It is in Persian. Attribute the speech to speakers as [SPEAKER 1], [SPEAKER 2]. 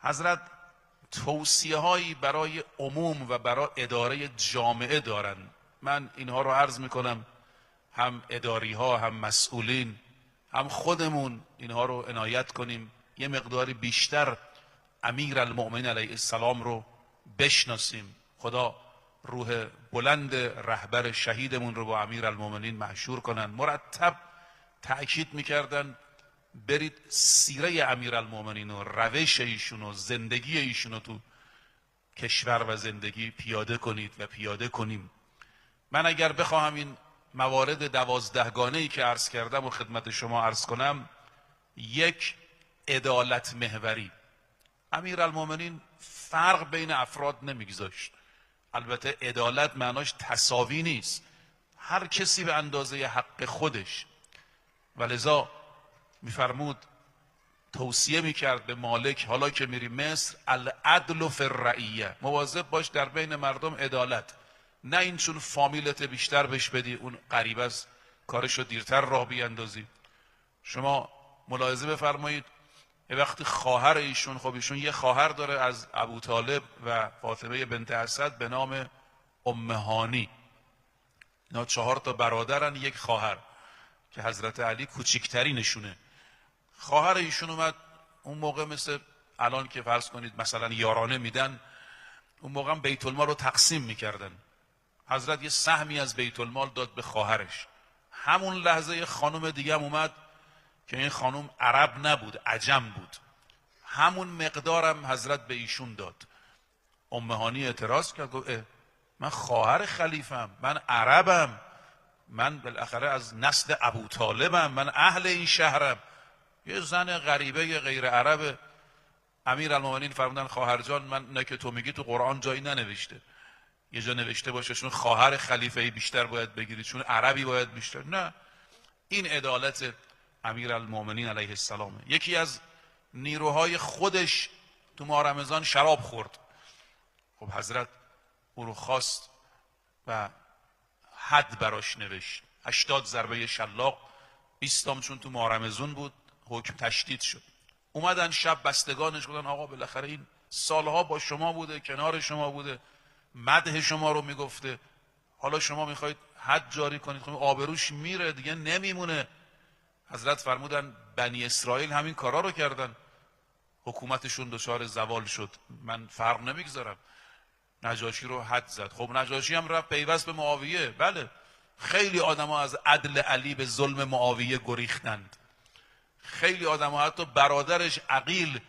[SPEAKER 1] حضرت توصیه هایی برای عموم و برای اداره جامعه دارن. من اینها رو عرض میکنم، هم اداری ها، هم مسئولین، هم خودمون اینها رو عنایت کنیم، یه مقداری بیشتر امیرالمؤمنین علیه السلام رو بشناسیم. خدا روح بلند رهبر شهیدمون رو با امیرالمؤمنین محشور کنن. مرتب تأکید میکردن برید سیره امیرالمؤمنین و روش ایشون و زندگی ایشون رو تو کشور و زندگی پیاده کنید و پیاده کنیم. من اگر بخواهم این موارد 12 گانه‌ای که عرض کردم و خدمت شما عرض کنم، یک، عدالت محوری. امیرالمؤمنین فرق بین افراد نمیگذاشت. البته عدالت معناش تساوی نیست، هر کسی به اندازه حق خودش. ولذا میفرمود، توصیه میکرد به مالک حالا که میری مصر، العدل فی الرعیه، مواظب باش در بین مردم عدالت، نه این چون فامیلت بیشتر بهش بدی اون غریبه است کارشو دیرتر راه بیاندازی. شما ملاحظه بفرمایید یه وقتی خواهر ایشون، خب ایشون یه خواهر داره از ابوطالب و فاطمه بنت اسد به نام ام هانی، اینا 4 تا برادرن، یک خواهر که حضرت علی کوچکترینشونه. خواهر ایشون اومد اون موقع مثل الان که فرض کنید مثلا یارانه میدن، اون موقع هم بیت المال رو تقسیم میکردن. حضرت یه سهمی از بیت المال داد به خواهرش. همون لحظه خانم دیگه هم اومد که این خانم عرب نبود، عجم بود، همون مقدارم حضرت به ایشون داد. ام هانی اعتراض کرد، گفت من خواهر خلیفم، من عربم، من بالاخره از نسل ابوطالبم، من اهل این شهرم. یه زن غریبه غیر عرب. امیرالمؤمنین فرمودن خواهر جان، من نه که تو میگی تو قرآن جایی ننوشته، یه جا نوشته باشه چون خواهر خلیفه بیشتر باید بگیرید، چون عربی باید بیشتر. نه، این عدالت امیرالمؤمنین علیه السلامه. یکی از نیروهای خودش تو ماه رمضان شراب خورد. خب حضرت او رو خواست و حد براش نوشت، 80 ضربه شلاق. 20 چون تو ماه رمضان بود حکم تشدید شد. اومدن شب بستگانش گفتن آقا بالاخره این سالها با شما بوده، کنار شما بوده، مدح شما رو میگفته، حالا شما میخواید حد جاری کنید، خب آبروش میره دیگه، نمیمونه. حضرت فرمودن بنی اسرائیل همین کارا رو کردن، حکومتشون دچار زوال شد، من فرق نمیگذارم. نجاشی رو حد زد. خب نجاشی هم رفت پیوست به معاویه. بله، خیلی آدما از عدل علی به ظلم معاویه گریختند. خیلی آدما، حتی برادرش عقیل